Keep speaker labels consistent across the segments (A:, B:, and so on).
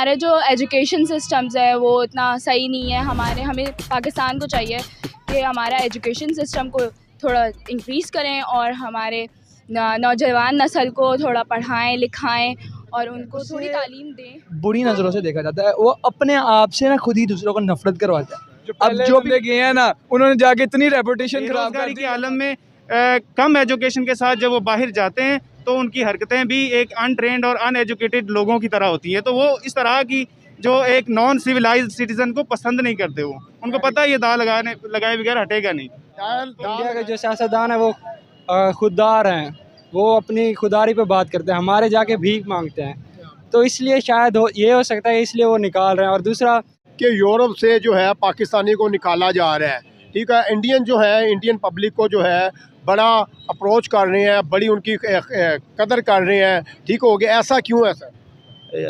A: हमारे जो education systems है वो इतना सही नहीं है। हमें पाकिस्तान को चाहिए कि हमारा एजुकेशन सिस्टम को थोड़ा इंक्रीज़ करें और हमारे नौजवान नस्ल को थोड़ा पढ़ाएं लिखाएं और उनको थोड़ी तालीम दें।
B: बुरी नज़रों से देखा जाता है, वो अपने आप से ना खुद ही दूसरों को नफरत करवाता है।
C: अब जो भी गए हैं ना, उन्होंने जाके इतनी रेपुटेशन खराब कर दी
D: की आलम में कम एजुकेशन के साथ जब वो बाहर जाते हैं तो उनकी हरकतें भी एक अनट्रेंड और अनएजुकेटेड लोगों की तरह होती हैं। तो वो इस तरह की जो एक नॉन सिविलाइज्ड सिटीजन को पसंद नहीं करते। वो उनको पता है ये दाल लगाए बगैर हटेगा नहीं।
B: इंडिया के जो सियासतदान है वो खुददार हैं, वो अपनी खुदारी पे बात करते हैं, हमारे जाके भीख मांगते हैं। तो इसलिए शायद ये हो सकता है, इसलिए वो निकाल रहे हैं। और दूसरा
E: कि यूरोप से जो है पाकिस्तानी को निकाला जा रहा है, ठीक है। इंडियन जो है, इंडियन पब्लिक को जो है बड़ा अप्रोच कर रहे हैं, बड़ी उनकी कदर कर रहे हैं, ठीक हो गया। ऐसा क्यों है सर?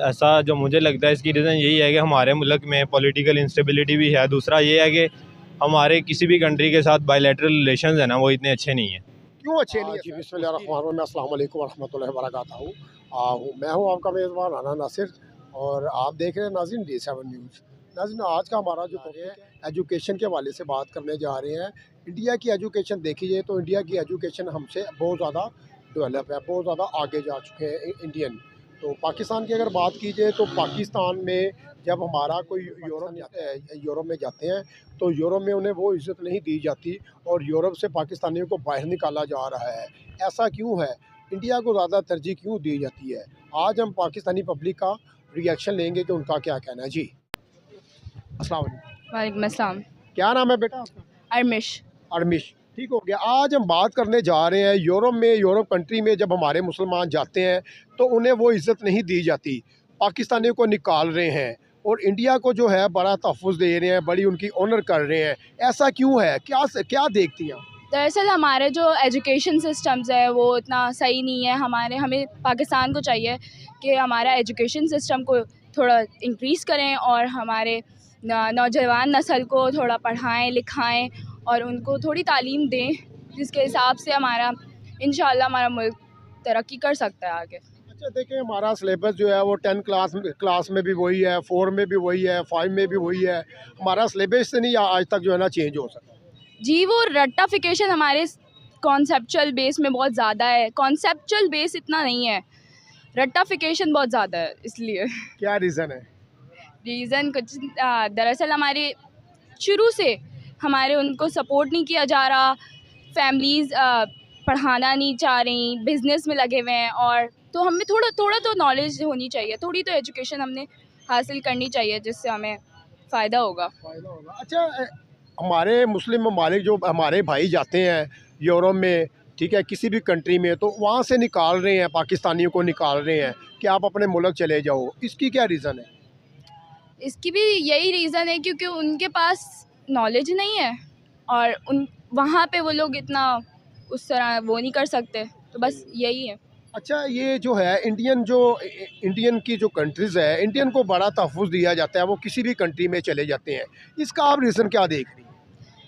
F: ऐसा जो मुझे लगता है इसकी रीज़न यही है कि हमारे मुल्क में पॉलिटिकल इंस्टेबिलिटी भी है। दूसरा ये है कि हमारे किसी भी कंट्री के साथ बायलैटरल रिलेशंस है ना, वो इतने अच्छे नहीं हैं।
E: क्यों अच्छे नहीं है? जी बिस्मिल्लाहिर्रहमानिर्रहीम, अस्सलाम वालेकुम वरहमतुल्लाहि वबरकातुहू। मैं हूँ आपका मेज़बान राना नासिर और आप देख रहे हैं नाज़रीन D7 न्यूज़। नाज़रीन, आज का हमारा जो टॉपिक है एजुकेशन के हवाले से बात करने जा रहे हैं। इंडिया की एजुकेशन देखी जाए तो इंडिया की एजुकेशन हमसे बहुत ज़्यादा डेवलप है, बहुत ज़्यादा आगे जा चुके हैं इंडियन। तो पाकिस्तान की अगर बात की जाए तो पाकिस्तान में जब हमारा कोई यूरोप में जाते हैं तो यूरोप में उन्हें वो इज़्ज़त नहीं दी जाती और यूरोप से पाकिस्तानियों को बाहर निकाला जा रहा है। ऐसा क्यों है? इंडिया को ज़्यादा तरजीह क्यों दी जाती है? आज हम पाकिस्तानी पब्लिक का रिएक्शन लेंगे कि उनका क्या कहना है। जी अस्सलाम वालेकुम।
A: वालेकुम अस्सलाम।
E: क्या नाम है बेटा आपका?
A: अरमिश।
E: ठीक हो गया। आज हम बात करने जा रहे हैं यूरोप कंट्री में जब हमारे मुसलमान जाते हैं तो उन्हें वो इज़्ज़त नहीं दी जाती, पाकिस्तानियों को निकाल रहे हैं और इंडिया को जो है बड़ा तहफ़्फ़ुज़ दे रहे हैं, बड़ी उनकी ऑनर कर रहे हैं। ऐसा क्यों है? क्या देखती हैं?
A: दरअसल हमारे जो एजुकेशन सिस्टम्स है वो इतना सही नहीं है। हमें पाकिस्तान को चाहिए कि हमारा एजुकेशन सिस्टम को थोड़ा इंक्रीज़ करें और हमारे नौजवान नस्ल को थोड़ा पढ़ाएं लिखाएं और उनको थोड़ी तालीम दें, जिसके हिसाब से इंशाअल्लाह हमारा मुल्क तरक्की कर सकता है आगे।
E: अच्छा देखिए, हमारा सिलेबस जो है वो 10 क्लास में भी वही है, 4 में भी वही है, 5 में भी वही है। हमारा सिलेबस से नहीं आज तक जो है ना चेंज हो सका।
A: जी, वो रट्टाफिकेशन हमारे कॉन्सेप्चुअल बेस में बहुत ज़्यादा है। कॉन्सेप्चुअल बेस इतना नहीं है, रट्टाफिकेशन बहुत ज़्यादा है। इसलिए
E: क्या रीज़न है?
A: रीज़न कुछ दरअसल हमारे शुरू से हमारे उनको सपोर्ट नहीं किया जा रहा। फैमिलीज़ पढ़ाना नहीं चाह रही, बिज़नेस में लगे हुए हैं। और तो हमें थोड़ा तो नॉलेज होनी चाहिए, थोड़ी तो एजुकेशन हमने हासिल करनी चाहिए जिससे हमें फ़ायदा होगा।
E: अच्छा, हमारे मुस्लिम ममालिक जो हमारे भाई जाते हैं यूरोप में, ठीक है, किसी भी कंट्री में, तो वहाँ से निकाल रहे हैं, पाकिस्तानियों को निकाल रहे हैं कि आप अपने मुल्क चले जाओ। इसकी क्या रीज़न है?
A: इसकी भी यही रीज़न है क्योंकि उनके पास नॉलेज नहीं है और वहाँ पे वो लोग इतना उस तरह वो नहीं कर सकते, तो बस यही है।
E: अच्छा, ये जो है इंडियन की जो कंट्रीज़ है, इंडियन को बड़ा तहफ़्फ़ुज़ दिया जाता है, वो किसी भी कंट्री में चले जाते हैं। इसका आप रीज़न क्या देख रही हैं?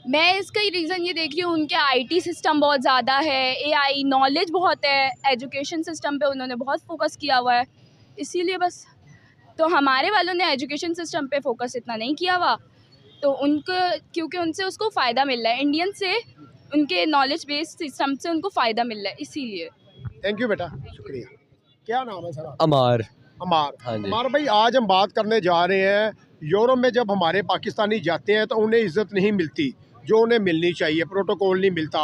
A: मैं इसका रीज़न ये देख रही हूँ, उनके IT सिस्टम बहुत ज़्यादा है, AI नॉलेज बहुत है, एजुकेशन सिस्टम पे उन्होंने बहुत फोकस किया हुआ है, इसीलिए बस। तो हमारे वालों ने एजुकेशन सिस्टम पे फोकस इतना नहीं किया हुआ, तो क्योंकि उनसे उसको फ़ायदा मिल रहा है, इंडियन से उनके नॉलेज बेस्ड सिस्टम से उनको फ़ायदा मिल रहा है, इसीलिए।
E: थैंक यू बेटा, शुक्रिया। क्या नाम है सर?
G: अमार।
E: हाँ जी। अमार भाई, आज हम बात करने जा रहे हैं यूरोप में जब हमारे पाकिस्तानी जाते हैं तो उन्हें इज़्ज़त नहीं मिलती जो उन्हें मिलनी चाहिए, प्रोटोकॉल नहीं मिलता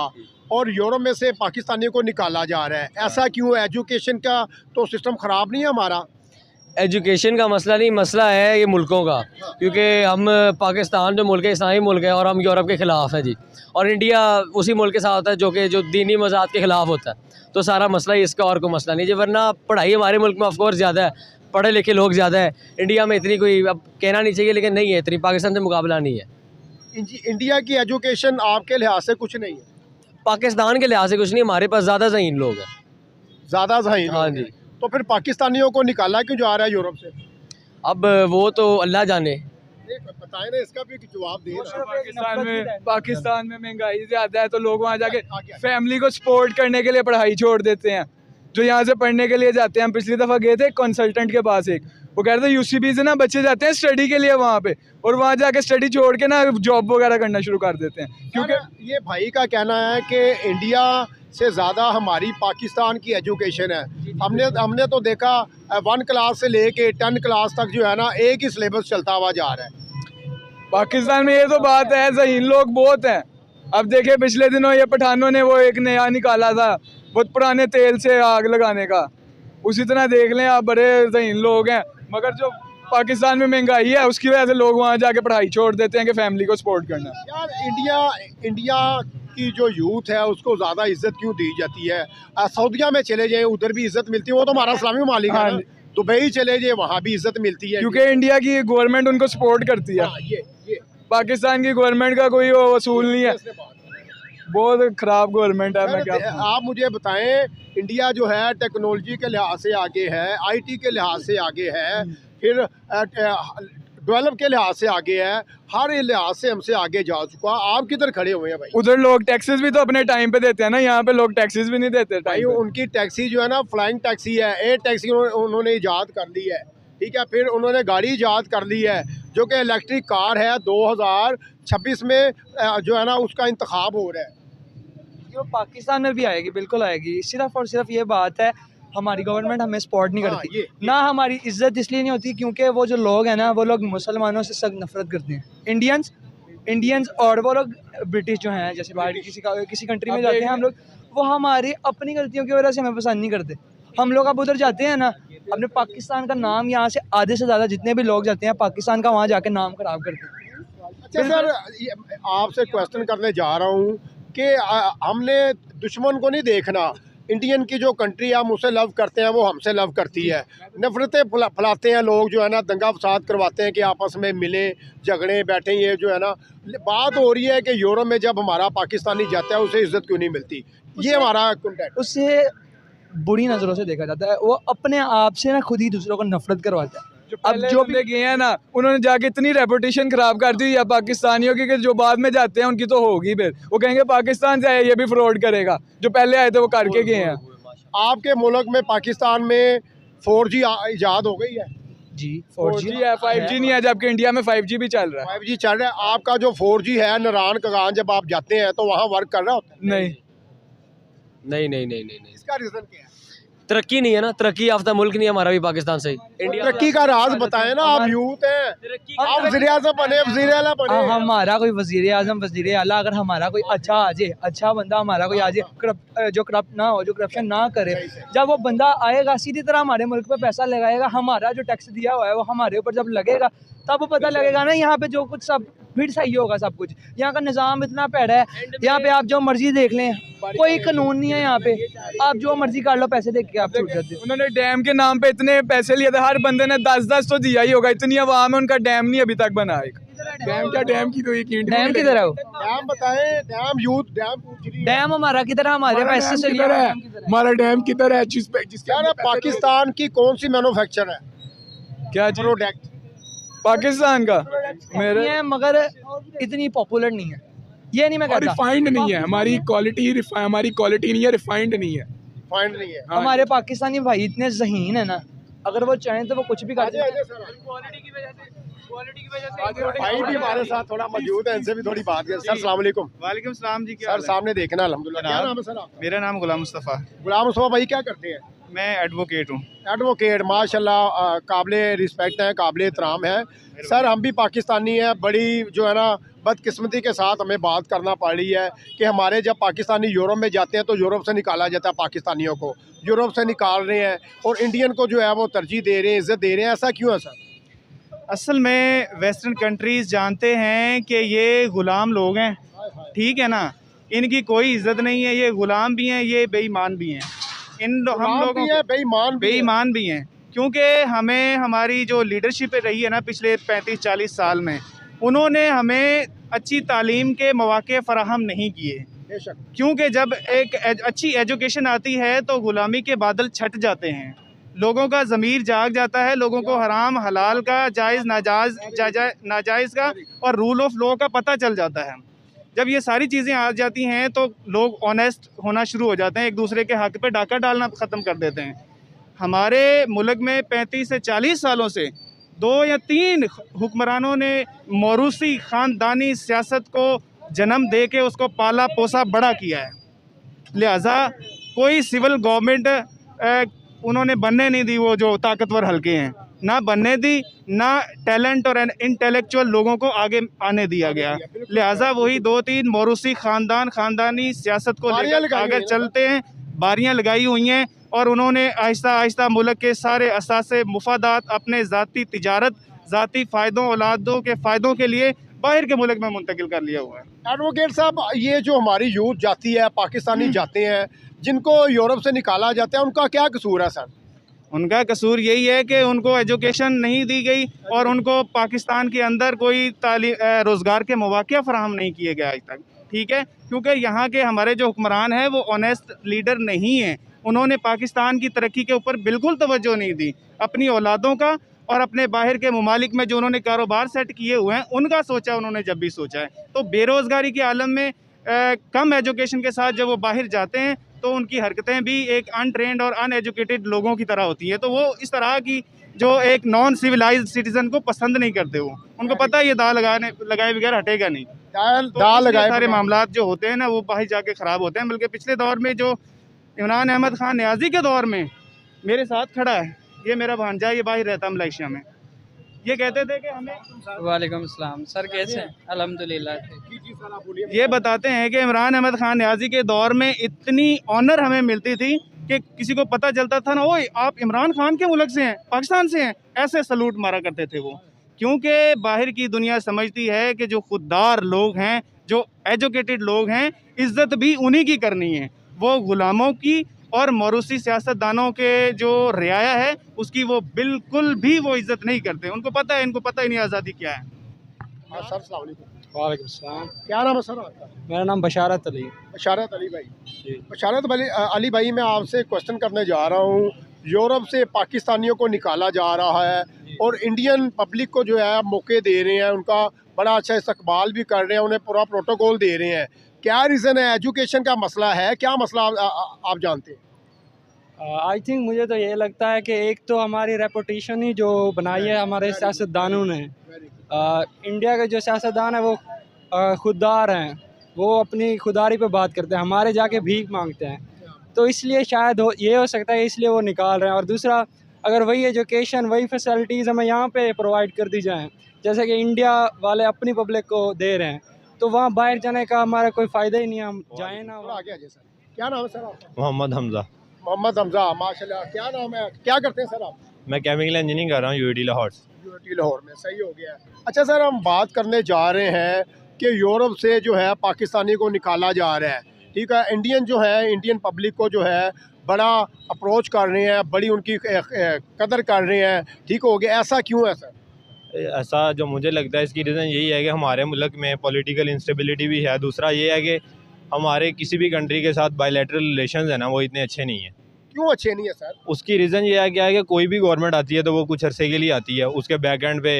E: और यूरोप में से पाकिस्तानियों को निकाला जा रहा है। ऐसा क्यों है? एजुकेशन का तो सिस्टम ख़राब नहीं है हमारा?
G: एजुकेशन का मसला नहीं, मसला है ये मुल्कों का, क्योंकि हम पाकिस्तान जो मुल्क है इस्लामी मुल्क है और हम यूरोप के ख़िलाफ़ हैं जी, और इंडिया उसी मुल्क के साथ होता है जो दीनी मज़ाद के ख़िलाफ़ होता है। तो सारा मसला ही इसका, और कोई मसला नहीं जी। वरना पढ़ाई हमारे मुल्क में ऑफकोर्स ज़्यादा है, पढ़े लिखे लोग ज़्यादा है। इंडिया में इतनी कोई, अब कहना नहीं चाहिए लेकिन नहीं है इतनी, पाकिस्तान से मुकाबला नहीं है।
E: इंडिया की एजुकेशन आपके लिहाज से कुछ नहीं है?
G: पाकिस्तान के लिहाज से कुछ नहीं, हमारे पास ज़्यादा ज़हीन लोग हैं।
E: ज़्यादा ज़हीन?
G: हाँ जी।
E: तो फिर पाकिस्तानियों को निकाला क्यों जा रहा है यूरोप से?
G: अब वो तो अल्लाह जाने।
E: बताए ना, इसका भी जवाब दे।
C: पाकिस्तान में महंगाई ज़्यादा है तो लोग वहाँ जाके फैमिली को सपोर्ट करने के लिए पढ़ाई छोड़ देते हैं। जो यहाँ से पढ़ने के लिए जाते हैं, हम पिछली दफ़ा गए थे कंसल्टेंट के पास एक, वो कह रहे थे यूसीबी से ना बच्चे जाते हैं स्टडी के लिए वहाँ पे, और वहाँ जाके स्टडी छोड़ के ना जॉब वगैरह करना शुरू कर देते हैं।
E: क्योंकि ये भाई का कहना है कि इंडिया से ज़्यादा हमारी पाकिस्तान की एजुकेशन है। हमने तो देखा 1 क्लास से लेके 10 क्लास तक जो है ना एक ही सिलेबस चलता हुआ जा रहा है।
C: पाकिस्तान में ये तो बात है, ज़हीन लोग बहुत हैं। अब देखे पिछले दिनों ये पठानों ने वो एक नया निकाला था बहुत पुराने तेल से आग लगाने का, उसी तरह देख लें आप, बड़े ज़हीन लोग हैं। मगर जो पाकिस्तान में महंगाई है उसकी वजह से लोग वहाँ जाके पढ़ाई छोड़ देते हैं कि फैमिली को सपोर्ट करना।
E: यार इंडिया की जो यूथ है उसको ज़्यादा इज्जत क्यों दी जाती है? सऊदीया में चले जाएं उधर भी इज्जत मिलती है, वो तो हमारा इस्लामी मालिक है ना। दुबई चले जाए वहाँ भी इज्जत मिलती है,
C: क्योंकि इंडिया की गवर्नमेंट उनको सपोर्ट करती है।
E: ये
C: पाकिस्तान की गवर्नमेंट का कोई वो वसूल नहीं है, बहुत ख़राब गवर्नमेंट है। मैं क्या
E: आप मुझे बताएं, इंडिया जो है टेक्नोलॉजी के लिहाज से आगे है, आईटी के लिहाज से आगे है, फिर डेवलप के लिहाज से आगे है, हर लिहाज से हमसे आगे जा चुका। आप किधर खड़े हुए हैं भाई?
C: उधर लोग टैक्सेस भी तो अपने टाइम पे देते हैं ना, यहाँ पे लोग टैक्सेस भी नहीं देते
E: भाई। उनकी टैक्सी जो है ना फ्लाइंग टैक्सी है, एयर टैक्सी उन्होंने ईजाद कर ली है, ठीक है। फिर उन्होंने गाड़ी ईजाद कर ली है जो कि इलेक्ट्रिक कार है, 2026 में जो है ना उसका इंतखाब हो रहा है।
B: वो पाकिस्तान में भी आएगी, बिल्कुल आएगी। सिर्फ और सिर्फ ये बात है हमारी गवर्नमेंट हमें सपोर्ट नहीं करती, ना हमारी इज्जत इसलिए नहीं होती क्योंकि वो जो लोग हैं ना वो लोग मुसलमानों से सख्त नफरत करते हैं, इंडियंस और वो लोग ब्रिटिश जो हैं, जैसे बाहर किसी कंट्री में जाते हैं हम लोग, वो हमारी अपनी गलतियों की वजह से हमें पसंद नहीं करते। हम लोग अब उधर जाते हैं ना, अपने पाकिस्तान का नाम यहाँ से आधे से ज़्यादा जितने भी लोग जाते हैं पाकिस्तान का वहाँ जाके नाम खराब करते हैं।
E: अच्छा सर, आपसे क्वेश्चन करने जा रहा हूँ कि हमने दुश्मन को नहीं देखना, इंडियन की जो कंट्री हम उसे लव करते हैं, वो हमसे लव करती है। नफरतें फैलाते हैं लोग जो है ना, दंगा फसाद करवाते हैं कि आपस में मिले झगड़े बैठे। ये जो है ना बात हो रही है कि यूरोप में जब हमारा पाकिस्तानी जाता है उसे इज्जत क्यों नहीं मिलती, ये हमारा कंटेंट।
B: उससे बुरी नज़रों से देखा जाता है, वो अपने आप से ना खुद ही दूसरों को नफरत करवाता है।
C: अब जो भी गए हैं ना उन्होंने जाके इतनी रेपुटेशन खराब कर दी है पाकिस्तानियों की कि जो बाद में जाते हैं उनकी तो होगी, फिर वो कहेंगे पाकिस्तान से आए ये भी फ्रॉड करेगा, जो पहले आए थे वो करके गए हैं।
E: आपके मुल्क में पाकिस्तान में 4G ईजाद हो गई है
B: जी,
C: 4G है, 5G नहीं है, जबकि इंडिया में 5G भी चल रहा है।
E: 5G चल रहा है। आपका जो 4G है नारायण कगान, जब आप जाते हैं तो वहाँ वर्क कर रहा होता है?
G: नहीं।
E: इसका रीजन क्या है?
G: तरक्की नहीं है ना, तरक्की याफ्ता मुल्क नहीं है हमारा भी पाकिस्तान से। इंडिया
E: तरक्की का राज बताएं ना, आप यूथ हैं, आप वज़ीर आज़म बने, वज़ीर आला बने।
B: हमारा कोई वज़ीर आज़म वज़ीर आला अगर हमारा कोई अच्छा आ जाए, अच्छा बंदा हमारा कोई आ जाए, जो करप्ट ना हो, जो करप्शन ना करे, जब वो बंदा आएगा सीधी तरह हमारे मुल्क पे पैसा लगाएगा, हमारा जो टैक्स दिया हुआ है वो हमारे ऊपर जब लगेगा तब वो पता लगेगा ना यहाँ पे जो कुछ सब फिर सही होगा। सब कुछ यहाँ का निज़ाम इतना पैड़ा है, यहाँ पे आप जो मर्जी देख लें, कोई कानून नहीं है यहाँ पे, आप जो मर्जी कर लो, पैसे देख के आप छूट जाते हैं।
C: उन्होंने डैम के नाम पे इतने पैसे लिए थे, हर बंदे ने 10-10 तो दिया ही होगा, इतनी आवाम है, उनका डैम नहीं अभी तक बना है। डैम की तो
B: डैम किधर है?
E: डैम बताएं, डैम यूथ डैम पूछ रही है।
B: डैम हमारा किधर है? हमारे पैसे से
C: किधर है? हमारा डैम किधर है?
E: जिसके पाकिस्तान की कौन सी मैन्युफैक्चर है?
C: क्या
E: प्रोडक्ट
C: पाकिस्तान का
B: मेरे है, मगर इतनी पॉपुलर नहीं है। ये नहीं मैं कहता,
C: रिफाइंड नहीं है हमारी क्वालिटी, हमारी क्वालिटी नहीं है, रिफाइंड नहीं है,
E: फाइंड नहीं है।
B: हमारे पाकिस्तानी भाई इतने ज़हीन है ना, अगर वो चाहें तो वो कुछ भी कर सकते हैं।
E: भाई भी हमारे साथ थोड़ा मौजूद है, इनसे भी थोड़ी बात करें। सर अस्सलाम वालेकुम।
D: वालेकुम सलाम जी।
E: सर सामने देखना अल्हम्दुलिल्लाह। क्या नाम है सर आपका?
D: मेरा नाम गुलाम मुस्तफ़ा।
E: गुलाम मुस्तफा भाई क्या करते हैं?
D: मैं एडवोकेट हूँ।
E: एडवोकेट, माशाल्लाह काबिल रिस्पेक्ट है, काबिल एहतराम है। सर हम भी पाकिस्तानी हैं, बड़ी जो है ना बदकिस्मती के साथ हमें बात करना पड़ रही है कि हमारे जब पाकिस्तानी यूरोप में जाते हैं तो यूरोप से निकाला जाता है, पाकिस्तानियों को यूरोप से निकाल रहे हैं और इंडियन को जो है वो तरजीह दे रहे हैं, इज़्ज़त दे रहे हैं। ऐसा क्यों है सर?
D: असल में वेस्टर्न कंट्रीज़ जानते हैं कि ये ग़ुलाम लोग हैं, ठीक है ना, इनकी कोई इज़्ज़त नहीं है, ये ग़ुलाम भी हैं, ये बेईमान भी हैं। हम लोग बेईमान भी हैं क्योंकि हमें हमारी जो लीडरशिप रही है ना पिछले 35-40 साल में, उन्होंने हमें अच्छी तालीम के मौके फ़राहम नहीं किए। क्योंकि जब एक अच्छी एजुकेशन आती है तो ग़ुलामी के बादल छट जाते हैं, लोगों का ज़मीर जाग जाता है, लोगों को हराम हलाल का, जायज़ नाजायज़ का और रूल ऑफ लॉ का पता चल जाता है। जब ये सारी चीज़ें आ जाती हैं तो लोग ऑनेस्ट होना शुरू हो जाते हैं, एक दूसरे के हक़ पे डाका डालना ख़त्म कर देते हैं। हमारे मुल्क में 35 से 40 सालों से 2 या 3 हुक्मरानों ने मौरूसी ख़ानदानी सियासत को जन्म दे के उसको पाला पोसा बड़ा किया है। लिहाजा कोई सिविल गवर्नमेंट उन्होंने बनने नहीं दी, वो जो ताकतवर हल्के हैं ना बनने दी, ना टैलेंट और इंटेलेक्चुअल लोगों को आगे आने दिया गया। लिहाजा वही 2-3 मौरूसी ख़ानदानी सियासत को लेकर आगे चलते हैं, बारियां लगाई हुई हैं और उन्होंने आहिस्ता आहिस्ता मुल्क के सारे असासे मुफादात अपने ज़ाती तिजारत, ज़ाती फ़ायदों, औलादों के फ़ायदों के लिए बाहर के मुल्क में मुंतकिल कर लिया हुआ है।
E: एडवोकेट साहब, ये जो हमारी यूथ जाती है, पाकिस्तानी जाते हैं, जिनको यूरोप से निकाला जाता है, उनका क्या कसूर है सर?
D: उनका कसूर यही है कि उनको एजुकेशन नहीं दी गई और उनको पाकिस्तान के अंदर कोई रोज़गार के मौक़े फ़राहम नहीं किए गए आज तक। ठीक है, क्योंकि यहाँ के हमारे जो हुक्मरान हैं वो ऑनेस्ट लीडर नहीं हैं। उन्होंने पाकिस्तान की तरक्की के ऊपर बिल्कुल तवज्जो नहीं दी। अपनी औलादों का और अपने बाहर के ममालिक में जो उन्होंने कारोबार सेट किए हुए हैं उनका सोचा उन्होंने जब भी सोचा है। तो बेरोज़गारी के आलम में कम एजुकेशन के साथ जब वो बाहर जाते हैं तो उनकी हरकतें भी एक अनट्रेंड और अनएजुकेटेड लोगों की तरह होती हैं। तो वो इस तरह की जो एक नॉन सिविलाइज्ड सिटीज़न को पसंद नहीं करते। वो उनको पता है ये दाल लगाए बगैर हटेगा नहीं।
E: दाल लगाए
D: सारे मामलात जो होते हैं ना वो बाहर जाके ख़राब होते हैं। बल्कि पिछले दौर में जो इमरान अहमद खान न्याजी के दौर में मेरे साथ खड़ा है, ये मेरा भांजा, ये बाहर रहता मलेशिया में, ये कहते थे कि हमें
H: वालेकुम सलाम सर, कैसे हैं? अल्हम्दुलिल्लाह।
D: ये बताते हैं कि इमरान अहमद खान न्याजी के दौर में इतनी ऑनर हमें मिलती थी कि किसी को पता चलता था ना, ओए आप इमरान खान के मुल्क से हैं, पाकिस्तान से हैं, ऐसे सलूट मारा करते थे वो। क्योंकि बाहर की दुनिया समझती है कि जो खुददार लोग हैं, जो एजुकेटेड लोग हैं, इज़्ज़त भी उन्हीं की करनी है। वो ग़ुलामों की और मौरूसी सियासतदानों के जो रियाया है उसकी वो बिल्कुल भी वो इज़्ज़त नहीं करते। उनको पता है, इनको पता ही नहीं आज़ादी क्या है।
E: सर अस्सलाम वालेकुम।
B: वालेकुम सलाम।
E: क्या नाम है सर आपका?
B: मेरा नाम बशारत अली।
E: बशारत अली भाई। बशारत अली भाई, मैं आपसे क्वेश्चन करने जा रहा हूँ। यूरोप से पाकिस्तानियों को निकाला जा रहा है और इंडियन पब्लिक को जो है मौके दे रहे हैं, उनका बड़ा अच्छा इस्तकबाल भी कर रहे हैं, उन्हें पूरा प्रोटोकॉल दे रहे हैं। क्या रीज़न है? एजुकेशन का मसला है? क्या मसला आप जानते हैं?
B: आई थिंक मुझे तो ये लगता है कि एक तो हमारी रेपुटेशन ही जो बनाई है हमारे सियासतदानों ने। इंडिया के जो सियासतदान हैं वो खुददार हैं, वो अपनी खुदारी पे बात करते हैं, हमारे जाके भीख मांगते हैं। तो इसलिए शायद ये हो सकता है, इसलिए वो निकाल रहे हैं। और दूसरा, अगर वही एजुकेशन, वही फैसिलिटीज़ हमें यहाँ पे प्रोवाइड कर दी जाएँ जैसे कि इंडिया वाले अपनी पब्लिक को दे रहे हैं, तो वहाँ बाहर जाने का हमारा कोई फ़ायदा ही नहीं है। हम जाए ना।
E: क्या नाम है सर आपका?
F: मोहम्मद हमज़ा।
E: मोहम्मद हमज़ा, माशाल्लाह। क्या नाम है, क्या करते हैं सर आप?
F: मैं केमिकल इंजीनियरिंग कर रहा हूँ यूआईटी लाहौर से।
E: यूआईटी लाहौर में, सही हो गया। अच्छा सर, हम बात करने जा रहे हैं कि यूरोप से जो है पाकिस्तानी को निकाला जा रहा है। ठीक है, इंडियन जो है, इंडियन पब्लिक को जो है बड़ा अप्रोच कर रहे हैं, बड़ी उनकी कदर कर रहे हैं। ठीक हो गया, ऐसा क्यों है सर?
F: ऐसा जो मुझे लगता है इसकी रीज़न यही है कि हमारे मुल्क में पॉलिटिकल इंस्टेबिलिटी भी है। दूसरा ये है कि हमारे किसी भी कंट्री के साथ बायलैटरल रिलेशंस है ना, वो इतने अच्छे नहीं हैं।
E: क्यों अच्छे नहीं है सर?
F: उसकी रीज़न ये है क्या है कि कोई भी गवर्नमेंट आती है तो वो कुछ अरसे के लिए आती है। उसके बैक एंड पे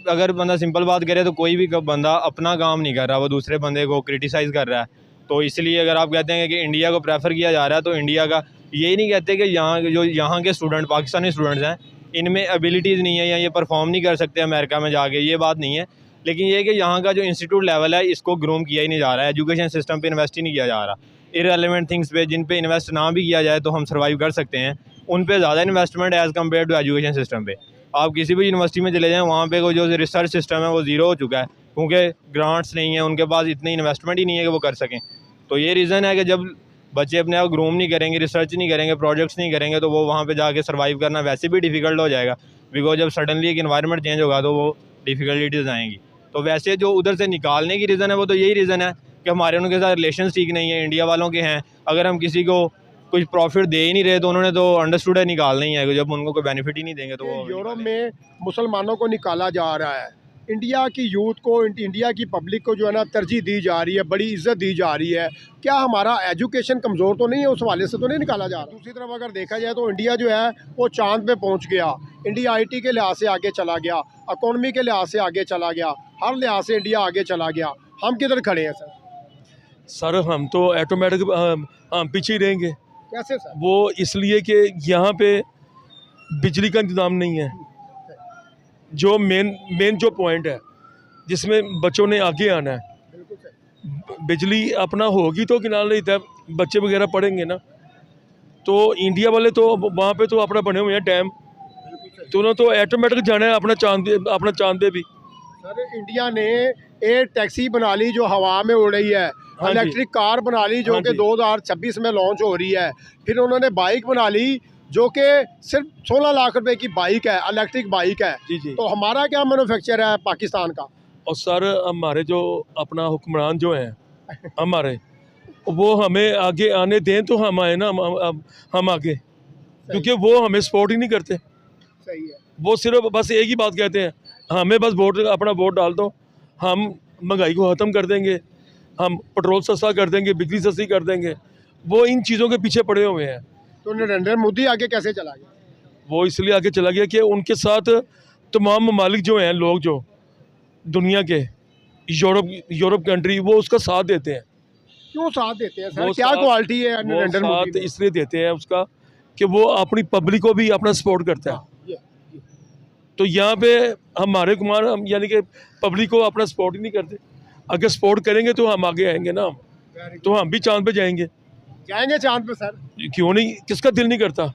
F: अगर बंदा सिंपल बात करे तो कोई भी बंदा अपना काम नहीं कर रहा, वो दूसरे बंदे को क्रिटिसाइज़ कर रहा है। तो इसलिए अगर आप कहते हैं कि इंडिया को प्रेफर किया जा रहा है, तो इंडिया का यही नहीं कहते कि यहाँ के स्टूडेंट, पाकिस्तानी स्टूडेंट्स हैं, इनमें एबिलिटीज़ नहीं है या ये परफॉर्म नहीं कर सकते अमेरिका में जाके, ये बात नहीं है। लेकिन ये कि यहाँ का जो इंस्टीट्यूट लेवल है इसको ग्रूम किया ही नहीं जा रहा है, एजुकेशन सिस्टम पे इन्वेस्ट ही नहीं किया जा रहा। इररेलेवेंट थिंग्स पे जिन पे इन्वेस्ट ना भी किया जाए तो हम सर्वाइव कर सकते हैं, उन पे ज़्यादा investment as compare to education system पे। आप किसी भी यूनिवर्सिटी में चले जाएँ, वहाँ पे जो रिसर्च सिस्टम है वो ज़ीरो हो चुका है, क्योंकि ग्रांट्स नहीं है, उनके पास इतनी इन्वेस्टमेंट ही नहीं है कि वो कर सकें। तो ये रीज़न है कि जब बच्चे अपने आप ग्रूम नहीं करेंगे, रिसर्च नहीं करेंगे, प्रोजेक्ट्स नहीं करेंगे, तो वो वहाँ पे जाके सर्वाइव करना वैसे भी डिफ़िकल्ट हो जाएगा। बिकॉज जब सडनली एक इन्वायरमेंट चेंज होगा तो वो डिफ़िकल्टीज़ आएंगी। तो वैसे जो उधर से निकालने की रीज़न है वो तो यही रीज़न है कि हमारे उनके साथ रिलेशन ठीक नहीं है, इंडिया वालों के हैं। अगर हम किसी को कुछ प्रॉफिट दे ही नहीं रहे तो उन्होंने तो अंडरस्टूड है निकालना ही है। जब उनको कोई बेनिफिट ही नहीं देंगे तो वो
E: यूरोप में मुसलमानों को निकाला जा रहा है, इंडिया की यूथ को, इंडिया की पब्लिक को जो है ना तरजीह दी जा रही है, बड़ी इज्जत दी जा रही है। क्या हमारा एजुकेशन कमज़ोर तो नहीं है? उस हवाले से तो नहीं निकाला जा रहा। दूसरी तरफ अगर देखा जाए तो इंडिया जो है वो चांद पे पहुंच गया। इंडिया आईटी के लिहाज से आगे चला गया, इकोनॉमी के लिहाज से आगे चला गया, हर लिहाज से इंडिया आगे चला गया। हम किधर खड़े हैं सर?
I: सर हम तो ऑटोमेटिक हम पीछे ही रहेंगे।
E: कैसे सर?
I: वो इसलिए कि यहाँ पे बिजली का इंतज़ाम नहीं है, जो मेन जो पॉइंट है जिसमें बच्चों ने आगे आना है। बिजली अपना होगी तो किनाल नहीं था, बच्चे वगैरह पढ़ेंगे ना। तो इंडिया वाले तो वहाँ पे तो अपना बने हुए हैं डैम, तो उन्होंने तो ऑटोमेटिक जाना है अपना चांद पे भी।
E: सर इंडिया ने एयर टैक्सी बना ली जो हवा में उड़ रही है,
I: हाँ जी।
E: इलेक्ट्रिक कार बना ली जो
I: हाँ
E: कि
I: जी।
E: 2026 में लॉन्च हो रही है। फिर उन्होंने बाइक बना ली जो कि सिर्फ 16 लाख रुपए की बाइक है, इलेक्ट्रिक बाइक है।
I: जी जी।
E: तो हमारा क्या मैन्युफैक्चर है पाकिस्तान का?
I: और सर हमारे जो अपना हुक्मरान जो हैं हमारे, वो हमें आगे आने दें तो हम आए ना, हम आगे, क्योंकि वो हमें सपोर्ट ही नहीं करते।
E: सही है।
I: वो सिर्फ बस एक ही बात कहते हैं, हमें बस अपना वोट डाल दो, हम महंगाई को ख़त्म कर देंगे, हम पेट्रोल सस्ता कर देंगे, बिजली सस्ती कर देंगे। वो इन चीज़ों के पीछे पड़े हुए हैं।
E: तो नरेंद्र मोदी आगे कैसे चला गया?
I: वो इसलिए आगे चला गया कि उनके साथ तमाम ममालिक जो हैं, लोग जो दुनिया के यूरोप कंट्री, वो उसका साथ देते हैं।
E: क्यों साथ देते हैं सर?
I: वो
E: क्या
I: साथ-
E: क्वालिटी है
I: वो
E: नरेंद्र मोदी
I: साथ
E: में?
I: इसलिए देते हैं उसका कि वो अपनी पब्लिक को भी अपना सपोर्ट करता है।
E: ये-
I: तो यहाँ पे हमारे कुमार हम यानी कि पब्लिक को अपना सपोर्ट ही नहीं करते। अगर सपोर्ट करेंगे तो हम आगे आएंगे ना, तो हम भी चांद पे जाएंगे।
E: जाएंगे चांद पे सर?
I: क्यों नहीं, किसका दिल नहीं करता?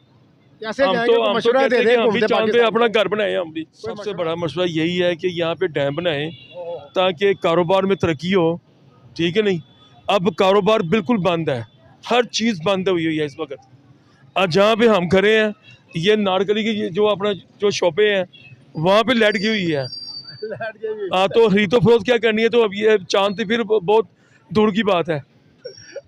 E: कैसे
I: हम
E: जाएंगे?
I: तो
E: मशवरा
I: कहते
E: दे
I: हैं कि
E: दें
I: हम भी
E: घूमते
I: चांद पे
E: पाकिस्तान
I: अपना
E: में।
I: घर बनाए। हम भी सबसे
E: मशवरा?
I: बड़ा मशवरा यही है कि यहाँ पे डैम बनाएं ताकि कारोबार में तरक्की हो, ठीक है नहीं। अब कारोबार बिल्कुल बंद है, हर चीज़ बंद हुई है इस वक्त। आज जहाँ पे हम खड़े हैं, ये नारकली की जो अपना जो शॉपें हैं, वहाँ पे लाइट गई हुई है। हाँ, तो खरीदो फरोख्त क्या करनी है, तो अब ये चांद से फिर बहुत दूर की बात है।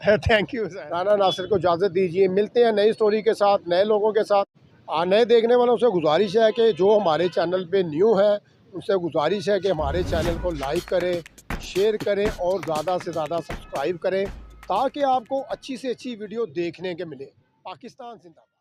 E: Thank you sir. Rana Nasir को इजाज़त दीजिए, मिलते हैं नई स्टोरी के साथ, नए लोगों के साथ। नए देखने वालों से गुजारिश है कि जो हमारे चैनल पे न्यू है, उनसे गुजारिश है कि हमारे चैनल को लाइक करें, शेयर करें और ज़्यादा से ज़्यादा सब्सक्राइब करें, ताकि आपको अच्छी से अच्छी वीडियो देखने के मिले। पाकिस्तान जिंदाबाद।